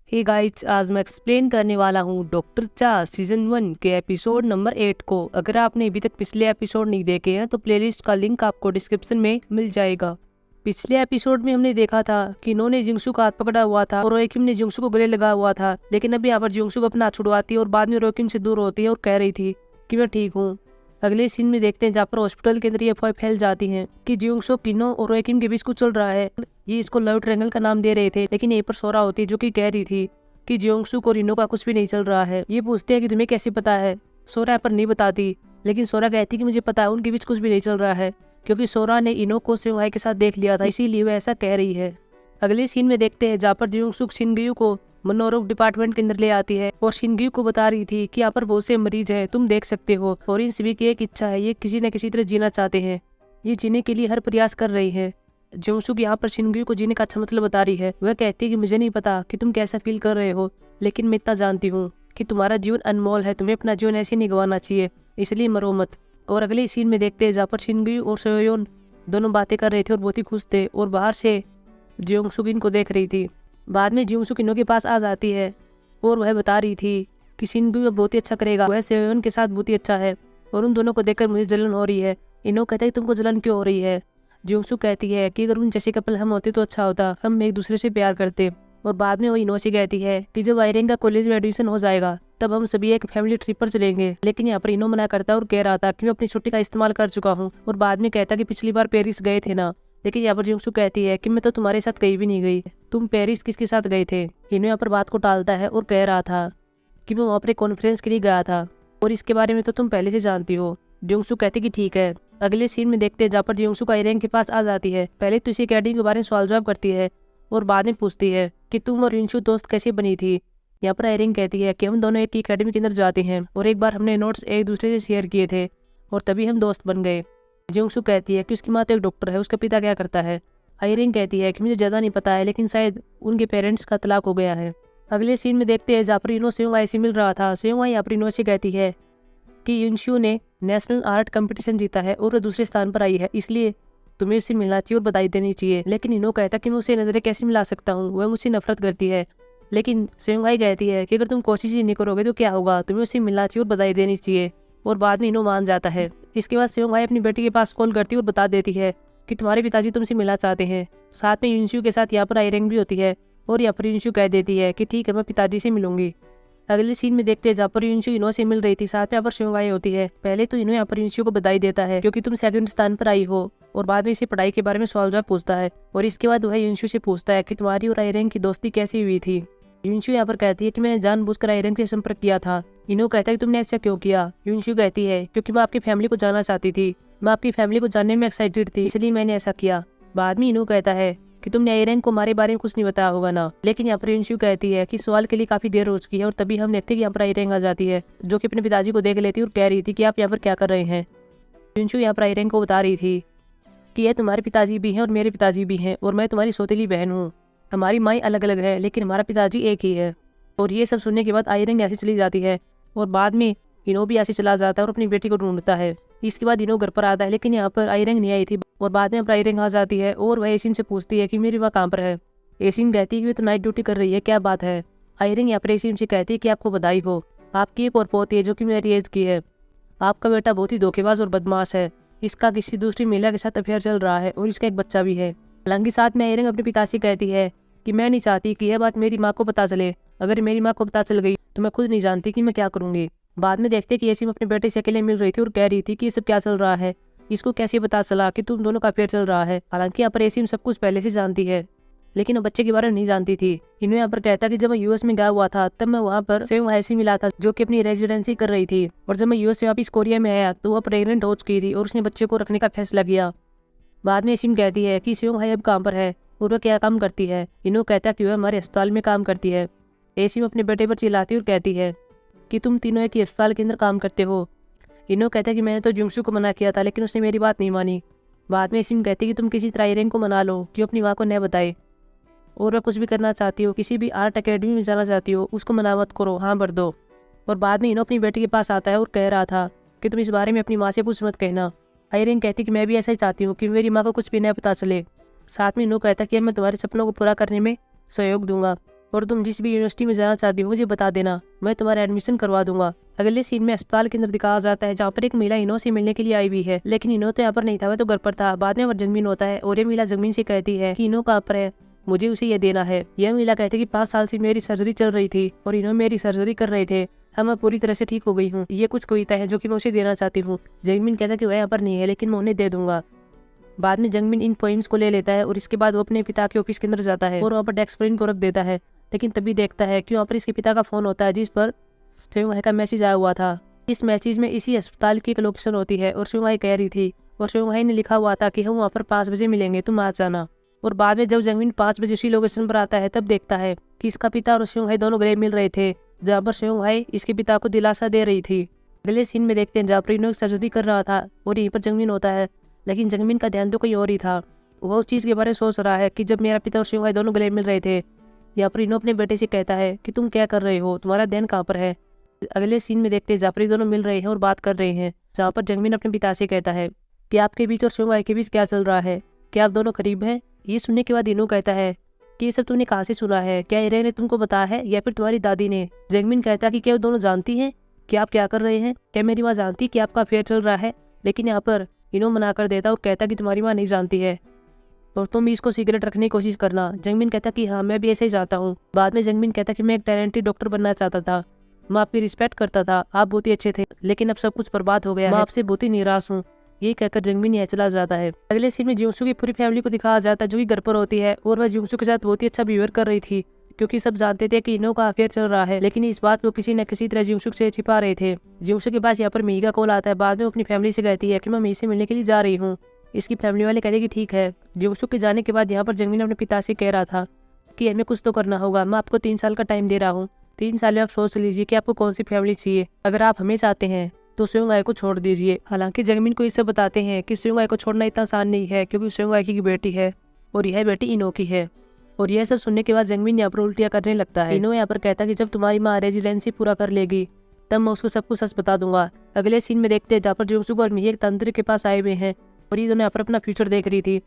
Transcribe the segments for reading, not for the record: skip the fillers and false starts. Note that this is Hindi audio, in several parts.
हे गाइस, आज मैं एक्सप्लेन करने वाला हूँ डॉक्टर चा सीजन 1 के एपिसोड नंबर 8 को। अगर आपने अभी तक पिछले एपिसोड नहीं देखे हैं तो प्लेलिस्ट का लिंक आपको डिस्क्रिप्शन में मिल जाएगा। पिछले एपिसोड में हमने देखा था कि इन्होंने जिंगसू का हाथ पकड़ा हुआ था और रोएकिम ने जिंगसू को गले लगा हुआ था, लेकिन अभी यहाँ पर जिंगसू को अपना हाथ छुड़वाती है और बाद में रोएकिम से दूर होती है और कह रही थी कि मैं ठीक हूँ। अगले सीन में देखते हैं जहाँ पर हॉस्पिटल के अंदर ये अफवाह फैल जाती हैं कि जिंगसू किनो और रोएकिम के बीच कुछ चल रहा है। ये इसको लव ट्रायंगल का नाम दे रहे थे, लेकिन यहीं पर सोरा होती है जो कि कह रही थी कि जियोंगसू को रिनो का कुछ भी नहीं चल रहा है। ये पूछते हैं कि तुम्हें कैसे पता है। सोरा पर नहीं बताती, लेकिन सोरा कहती कि मुझे पता है उनके बीच कुछ भी नहीं चल रहा है, क्योंकि सोरा ने इनो को सेंघाई के साथ देख लिया था, इसीलिए वह ऐसा कह रही है। अगले सीन में देखते हैं जहाँ पर जियोंगसू शिनग्यू को मनोरोग डिपार्टमेंट के अंदर ले आती है और शिनग्यू को बता रही थी कि यहाँ पर बहुत से मरीज हैं, तुम देख सकते हो, और इन सभी की एक इच्छा है, ये किसी न किसी तरह जीना चाहते हैं, ये जीने के लिए हर प्रयास कर रही है। जियोंगसू यहाँ पर शिनग्यू को जीने का अच्छा मतलब बता रही है। वह कहती है कि मुझे नहीं पता कि तुम कैसा फील कर रहे हो, लेकिन मैं इतना जानती हूँ कि तुम्हारा जीवन अनमोल है, तुम्हें अपना जीवन ऐसे नहीं गंवाना चाहिए, इसलिए मरो मत। और अगले सीन में देखते हैं जहाँ पर शिनग्यू और सोयोन दोनों बातें कर रहे थे और बहुत ही खुश थे, और बाहर से जियोंगसू इनको देख रही थी। बाद में जियोंगसू किनो के पास आ जाती है और वह बता रही थी कि शिनग्यू अब बहुत ही अच्छा करेगा, वह सोयोन के साथ बहुत ही अच्छा है, और उन दोनों को देखकर मुझे जलन हो रही है। इनो कहता है तुमको जलन क्यों हो रही है। जियोंगसू कहती है कि अगर उन जैसे कपल हम होते तो अच्छा होता, हम एक दूसरे से प्यार करते। और बाद में वो इनो से कहती है कि जब आयरन का कॉलेज में एडमिशन हो जाएगा तब हम सभी एक फैमिली ट्रिप पर चलेंगे, लेकिन यहाँ पर इनो मना करता और कह रहा था कि मैं अपनी छुट्टी का इस्तेमाल कर चुका हूँ, और बाद में कहता कि पिछली बार पेरिस गए थे ना, लेकिन यहाँ पर जियोंगसू कहती है कि मैं तो तुम्हारे साथ कहीं भी नहीं गई, तुम पेरिस किसके साथ गए थे। इनो यहाँ पर बात को टालता है और कह रहा था कि मैं वहाँ पर कॉन्फ्रेंस के लिए गया था और इसके बारे में तो तुम पहले से जानती हो। जियोंगसू कहते कि ठीक है। अगले सीन में देखते हैं जहाँ पर जियोंगसू का आयरन के पास आ जाती है। पहले तो इसी अकेडमी के बारे में सवाल जवाब करती है और बाद में पूछती है कि तुम और रिंशु दोस्त कैसे बनी थी। यहाँ पर आयरन कहती है कि हम दोनों एक ही अकेडमी के अंदर जाते हैं और एक बार हमने नोट्स एक दूसरे से शेयर किए थे और तभी हम दोस्त बन गए। जियोंगसू कहती है कि उसकी माँ तो एक डॉक्टर है, उसका पिता क्या करता है। आयरन कहती है कि मुझे ज़्यादा नहीं पता है, लेकिन शायद उनके पेरेंट्स का तलाक हो गया है। अगले सीन में देखते हैं जहाँ पर इनो सेयोंगाई से मिल रहा था। सेयोंगाई यहाँ पर इनो से कहती है कि युनशु ने नेशनल आर्ट कंपटीशन जीता है और वह दूसरे स्थान पर आई है, इसलिए तुम्हें उससे मिलना चाहिए और बधाई देनी चाहिए। लेकिन इनो कहता कि मैं उसे नजरें कैसे मिला सकता हूँ, वह मुझसे नफरत करती है। लेकिन सेयोंगाई कहती है कि अगर तुम कोशिश ही नहीं करोगे तो क्या होगा, तुम्हें उसे मिलना चाहिए और बधाई देनी चाहिए, और बाद में इनो मान जाता है। इसके बाद सेयोंगाई अपनी बेटी के पास कॉल करती है और बता देती है कि तुम्हारे पिताजी तुमसे मिलना चाहते हैं। साथ में युनशु के साथ यहाँ पर आयरन भी होती है और यहाँ पर युनशु कह देती है कि ठीक है, मैं पिताजी से मिलूंगी। अगले सीन में देखते हैं जहाँ पर युनशु इनो से मिल रही थी, साथ में यहाँ पर सेयोंगाई होती है। पहले तो इनो यहाँ पर युनशु को बधाई देता है क्योंकि तुम सेकंड स्थान पर आई हो, और बाद में इसे पढ़ाई के बारे में सवाल जवाब पूछता है, और इसके बाद वह युनशु से पूछता है कि तुम्हारी और आयरन की दोस्ती कैसी हुई थी। युनशु यहाँ पर कहती है कि मैंने जानबूझकर आयरन से संपर्क किया था। इनो कहता है कि तुमने ऐसा क्यों किया। युनशु कहती है क्योंकि मैं आपकी फैमिली को जानना चाहती थी, मैं आपकी फैमिली को जानने में एक्साइटेड थी, इसलिए मैंने ऐसा किया। बाद में इनो कहता है कि तुमने आयरन को हमारे बारे में कुछ नहीं बताया होगा ना। लेकिन यहाँ पर युनशु कहती है कि सवाल के लिए काफी देर हो चुकी है, और तभी हम देखते कि यहाँ पर आयरन आ जाती है जो कि अपने पिताजी को देख लेती है और कह रही थी कि आप यहाँ पर क्या कर रहे हैं। युनशु यहाँ पर आयरन को बता रही थी कि यह तुम्हारे पिताजी भी हैं और मेरे पिताजी भी हैं, और मैं तुम्हारी सौतेली बहन हूँ, हमारी माएँ अलग अलग है लेकिन हमारा पिताजी एक ही है। और ये सब सुनने के बाद आयरन ऐसे चली जाती है, और बाद में इनो भी ऐसे चला जाता है और अपनी बेटी को ढूंढता है। इसके बाद इनो घर पर आता है, लेकिन यहाँ पर आयरन नहीं आई थी, और बाद में आयरन आ जाती है और वह एसिन से पूछती है कि मेरी माँ कहाँ पर है। एसिन कहती है कि वे तो नाइट ड्यूटी कर रही है, क्या बात है। आयरन यहाँ पर एसिन से कहती है कि आपको बधाई हो, आपकी एक और पोती है जो कि मेरी एज की है। आपका बेटा बहुत ही धोखेबाज और बदमाश है, इसका किसी दूसरी महिला के साथ अफेयर चल रहा है और इसका एक बच्चा भी है। हालांकि साथ में आयरन अपने पिता से कहती है कि मैं नहीं चाहती कि यह बात मेरी माँ को पता चले, अगर मेरी माँ को पता चल गई तो मैं खुद नहीं जानती कि मैं क्या करूँगी। बाद में देखते कि एसिम अपने बेटे से अकेले मिल रही थी और कह रही थी कि ये सब क्या चल रहा है, इसको कैसे पता चला कि तुम दोनों का अफेयर चल रहा है। हालांकि यहाँ पर एसिम सब कुछ पहले से जानती है, लेकिन वो बच्चे के बारे में नहीं जानती थी। इन्हें यहाँ पर कहता कि जब मैं यूएस में गया हुआ था तब मैं वहाँ पर सेयोंगाई से मिला था जो कि अपनी रेजिडेंसी कर रही थी, और जब मैं यूएस से वापिस कोरिया में आया तो वह प्रेग्नेंट हो चुकी थी और उसने बच्चे को रखने का फैसला किया। बाद में एसिम कहती है कि सेयोंगाई अब कहाँ पर है और वह क्या काम करती है। इनो कहता कि वह हमारे अस्पताल में काम करती है। एसिम अपने बेटे पर चिल्लाती और कहती है कि तुम तीनों एक ही अस्पताल के अंदर काम करते हो। इनो कहता है कि मैंने तो जियोंगसू को मना किया था, लेकिन उसने मेरी बात नहीं मानी। बाद में एसिम कहती है कि तुम किसी तरह आयरन को मना लो कि अपनी माँ को न बताए, और वह कुछ भी करना चाहती हो, किसी भी आर्ट अकेडमी में जाना चाहती हो, उसको मना मत करो, हाँ भर दो। और बाद में इनो अपनी बेटी के पास आता है और कह रहा था कि तुम इस बारे में अपनी माँ से कुछ मत कहना। आयरन कहती कि मैं भी ऐसा ही चाहती हूँ कि मेरी माँ को कुछ भी न पता चले। साथ में इनो कहता कि मैं तुम्हारे सपनों को पूरा करने में सहयोग दूंगा। और तुम जिस भी यूनिवर्सिटी में जाना चाहती हो मुझे बता देना, मैं तुम्हारा एडमिशन करवा दूंगा। अगले सीन में अस्पताल के अंदर दिखाया जाता है जहाँ पर एक महिला इनो से मिलने के लिए आई हुई है, लेकिन इनो तो यहाँ पर नहीं था, वह तो घर पर था। बाद में वह जंगमीन होता है और ये महिला जंगमीन से कहती है कि इनो कहाँ पर है, मुझे उसे ये देना है। यह महिला कहती है कि 5 साल से मेरी सर्जरी चल रही थी और इनो मेरी सर्जरी कर रहे थे, मैं पूरी तरह से ठीक हो गई हूँ। ये कुछ कविता है जो कि मैं उसे देना चाहती हूँ। जंगमीन कहता है कि वह यहाँ पर नहीं है, लेकिन मैं उन्हें दे दूंगा। बाद में जंगमीन इन पोइम्स को ले लेता है और इसके बाद वो अपने पिता के ऑफिस के अंदर जाता है और वहाँ पर डेस्क पर इनको रख देता है। लेकिन तभी देखता है कि वहाँ पर इसके पिता का फोन होता है जिस पर शिवंग का मैसेज आया हुआ था। इस मैसेज में इसी अस्पताल की एक लोकेशन होती है और शिवंग कह रही थी और शिवंग ने लिखा हुआ था कि हम वहाँ पर 5 बजे मिलेंगे, तुम आ जाना। और बाद में जब जंगमीन 5 बजे उसी लोकेशन पर आता है तब देखता है कि इसका पिता और शिवंग दोनों गले मिल रहे थे, जहाँ पर शिवंग इसके पिता को दिलासा दे रही थी। अगले सीन में देखते हैं जहाँ पर इनो सर्जरी कर रहा था और यहीं पर जंगमीन होता है, लेकिन जंगमीन का ध्यान तो कहीं और ही था। वो उस चीज़ के बारे में सोच रहा है कि जब मेरा पिता और शिवंग दोनों गले मिल रहे थे। यहाँ पर इनो अपने बेटे से कहता है कि तुम क्या कर रहे हो, तुम्हारा ध्यान कहाँ पर है। अगले सीन में देखते हैं जहाँ पर दोनों मिल रहे हैं और बात कर रहे हैं, जहाँ पर जंगमीन अपने पिता से कहता है कि आपके बीच और शिवंग के बीच क्या चल रहा है, क्या आप दोनों करीब हैं। ये सुनने के बाद इनो कहता है कि ये सब तूने कहाँ से सुना है, क्या इरे ने तुमको बताया है या फिर तुम्हारी दादी ने। जंगमीन कहता है कि क्या वो दोनों जानती हैं कि आप क्या कर रहे हैं, क्या मेरी माँ जानती कि आपका अफेयर चल रहा है। लेकिन यहाँ पर इनो मना कर देता और कहता कि तुम्हारी माँ नहीं जानती है और तुम भी इसको सीक्रेट रखने की कोशिश करना। जंगमीन कहता कि हाँ मैं भी ऐसे ही चाहता हूँ। बाद में जंगमीन कहता कि मैं एक टैलेंटेड डॉक्टर बनना चाहता था, मैं आपकी रिस्पेक्ट करता था, आप बहुत ही अच्छे थे, लेकिन अब सब कुछ बर्बाद हो गया, मैं आपसे बहुत ही निराश हूँ। ये कहकर जंगमीन यहाँ चला जाता है। अगले सीन में जियोंसू की पूरी फैमिली को दिखाया जाता है जो कि घर पर होती है और वह जियोंसू के साथ बहुत ही अच्छा बिहेवियर कर रही थी, क्योंकि सब जानते थे कि इनो का अफेयर चल रहा है, लेकिन इस बात को किसी न किसी तरह जियोंसू से छिपा रहे थे। जियोंसू के पास यहाँ पर मी का कॉल आता है। बाद में अपनी फैमिली से कहती है कि मैं मी से मिलने के लिए जा रही हूँ। इसकी फैमिली वाले कहते हैं कि ठीक है। जियोंसू के जाने के बाद यहाँ पर जंगमीन अपने पिता से कह रहा था कि हमें कुछ तो करना होगा, मैं आपको 3 साल का टाइम दे रहा हूँ। 3 साल में आप सोच लीजिए कि आपको कौन सी फैमिली चाहिए। अगर आप हमें चाहते हैं तो शिवंग को छोड़ दीजिए। हालांकि जंगमीन को इससे बताते हैं कि शिवंग को छोड़ना इतना आसान नहीं है, क्योंकि शिवंग की बेटी है और यह बेटी इनो की है। और यह सब सुनने के बाद जंगमीन यहाँ पर उल्टियाँ करने लगता है। इनो यहाँ पर कहता है कि जब तुम्हारी माँ रेजिडेंसी पूरा कर लेगी तब मैं उसको सब कुछ सच बता दूंगा। अगले सीन में देखते हैं जहाँ पर जियोंसू और मी एक तांत्रिक के पास आए हुए हैं और ये दोनों यहाँ पर अपना फ्यूचर देख रही थी।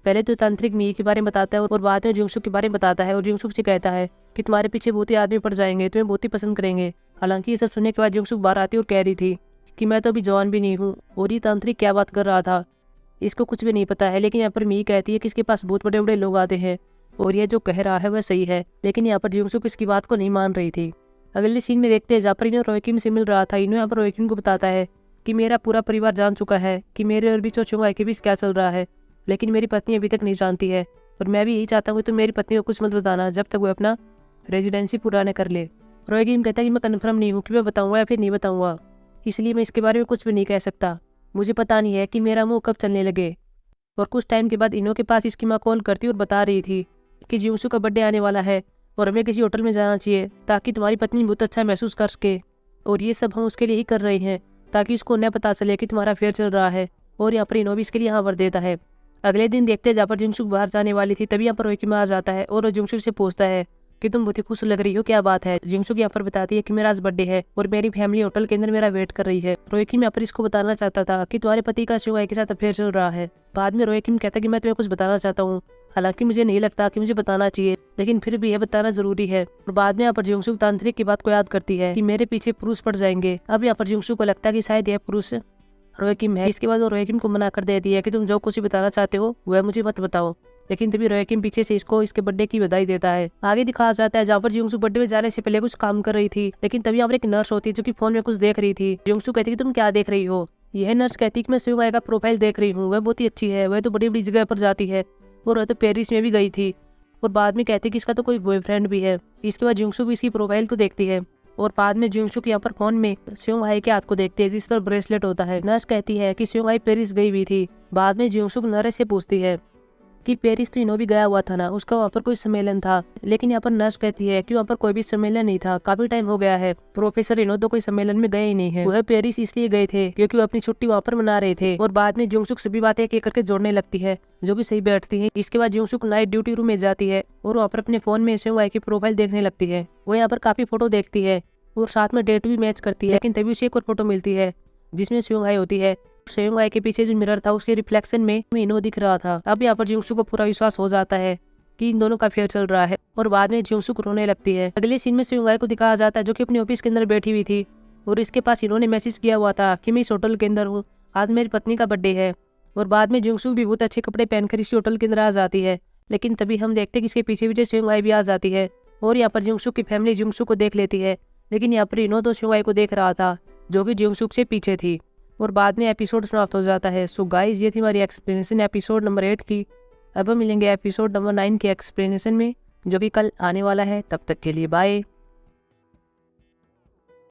पहले तो तांत्रिक मी के बारे में बताता है और बाद में जियोंसू के बारे में बताता है और जियोंसू से कहता है कि तुम्हारे पीछे बहुत ही आदमी पड़ जाएंगे, तुम्हें बहुत ही पसंद करेंगे। हालांकि ये सब सुनने के बाद जियोंसू बाहर आती और कह रही थी कि मैं तो अभी जवान भी नहीं हूँ। और ये तांत्रिक क्या बात कर रहा था, इसको कुछ भी नहीं पता है। लेकिन यहाँ पर मी कहती है कि इसके पास बहुत बड़े बड़े लोग आते हैं और यह जो कह रहा है वह सही है। लेकिन यहाँ पर जियोंसू इसकी बात को नहीं मान रही थी। अगले सीन में देखते हैं जहाँ पर इनो रोयकिम से मिल रहा था। इनो यहाँ पर रोयकिम को बताता है कि मेरा पूरा परिवार जान चुका है कि मेरे और बीच और शिवंग के बीच क्या चल रहा है, लेकिन मेरी पत्नी अभी तक नहीं जानती है। और मैं भी यही चाहता हूँ तो मेरी पत्नी को कुछ मत बताना जब तक वो अपना रेजिडेंसी पूरा न कर ले। रोयकिम कहता है कि मैं कन्फर्म नहीं हूँ कि मैं बताऊँगा या फिर नहीं बताऊँगा, इसलिए मैं इसके बारे में कुछ भी नहीं कह सकता। मुझे पता नहीं है कि मेरा मुंह कब चलने लगे। और कुछ टाइम के बाद इनो के पास इसकी माँ कॉल करती और बता रही थी कि जियोंसू का बर्थडे आने वाला है और हमें किसी होटल में जाना चाहिए ताकि तुम्हारी पत्नी बहुत अच्छा महसूस कर सके। और ये सब हम उसके लिए ही कर रहे हैं ताकि उसको न पता चले कि तुम्हारा अफेयर चल रहा है। और यहाँ पर इनो भी इसके लिए हाँ भर देता है। अगले दिन देखते हैं जहाँ पर जियोंसू बाहर जाने वाली थी तभी यहाँ पर रोयकिम आ जाता है और जियोंसू से पूछता है कि तुम बहुत ही खुश लग रही हो, क्या बात है। जियोंसू यहाँ पर बताती है कि मेरा आज बर्थडे है और मेरी फैमिली होटल के अंदर मेरा वेट कर रही है। रोयकिम यहाँ पर इसको बताना चाहता था कि तुम्हारे पति का शिवंग के साथ अफेयर चल रहा है। बाद में रोयकिम कहता है कि मैं तुम्हें कुछ बताना चाहता हूँ, हालांकि मुझे नहीं लगता कि मुझे बताना चाहिए, लेकिन फिर भी यह बताना जरूरी है। और बाद में यहाँ पर जियोंसू तांत्रिक की बात को याद करती है कि मेरे पीछे पुरुष पड़ जाएंगे। अब यहाँ पर जियोंसू को लगता है कि शायद यह पुरुष रोयकिम है। इसके बाद वो रोयकिम को मना कर देती है कि तुम जो कुछ भी बताना चाहते हो वह मुझे मत बताओ। लेकिन तभी रोयकिम पीछे से इसको इसके बर्थडे की बधाई देता है। आगे दिखाया जाता है जहाँ पर जियोंसू बर्थडे में जाने से पहले कुछ काम कर रही थी, लेकिन तभी यहाँ पर एक नर्स होती है जो कि फोन में कुछ देख रही थी। जियोंसू कहती है कि तुम क्या देख रही हो। यह नर्स कहती है कि मैं शिवंग का प्रोफाइल देख रही हूँ, वह बहुत ही अच्छी है, वह तो बड़ी बड़ी जगह पर जाती है और वह तो पेरिस में भी गई थी। और बाद में कहती है कि इसका तो कोई बॉयफ्रेंड भी है। इसके बाद जियोंसू भी इसकी प्रोफाइल को देखती है और बाद में जियोंसू यहाँ पर फोन में शिवंग के हाथ को देखते हैं जिस पर ब्रेसलेट होता है। नर्स कहती है कि शिवंग पेरिस गई हुई थी। बाद में जियोंसू नर्स से पूछती है कि पेरिस तो इनो भी गया हुआ था ना, उसका वहाँ पर कोई सम्मेलन था। लेकिन यहाँ पर नर्स कहती है कि वहाँ पर कोई भी सम्मेलन नहीं था, काफी टाइम हो गया है, प्रोफेसर इनो तो कोई सम्मेलन में गए ही नहीं है, वह पेरिस इसलिए गए थे क्योंकि वो अपनी छुट्टी वहाँ पर मना रहे थे। और बाद में जियोंसू सभी बातें एक एक करके जोड़ने लगती है जो कि सही बैठती है। इसके बाद जियोंसू नाइट ड्यूटी रूम में जाती है और वहाँ पर अपने फोन में शिवंग की प्रोफाइल देखने लगती है। वो यहाँ पर काफी फोटो देखती है और साथ में डेट भी मैच करती है। लेकिन तभी उसे एक और फोटो मिलती है जिसमें शिवंग होती है। शिवंग के पीछे जो मिरर था उसके रिफ्लेक्शन में इनो दिख रहा था। अब यहाँ पर जियोंसू को पूरा विश्वास हो जाता है कि इन दोनों का अफेयर चल रहा है और बाद में जियोंगसुक रोने लगती है। अगले सीन में सुयोंगाई को दिखाया जाता है जो कि अपने ऑफिस के अंदर बैठी हुई थी और इसके पास इन्होंने मैसेज किया हुआ था कि मैं इस होटल के अंदर हूँ, आज मेरी पत्नी का बर्थडे है। और बाद में जियोंगसुक भी बहुत अच्छे कपड़े पहनकर इसी होटल के अंदर आ जाती है, लेकिन तभी हम देखते हैं कि इसके पीछे पीछे सुयोंगाई भी आ जाती है और यहाँ पर जियोंगसुक की फैमिली जियोंगसुक को देख लेती है। लेकिन यहाँ पर इनो तो सुयोंगाई को देख रहा था जो कि जियोंगसुक से पीछे थी और बाद में एपिसोड समाप्त हो जाता है। सो गाइस, ये थी हमारी एक्सप्लेनेशन एपिसोड नंबर 8 की। अब हम मिलेंगे एपिसोड नंबर 9 के एक्सप्लेनेशन में जो कि कल आने वाला है। तब तक के लिए बाय।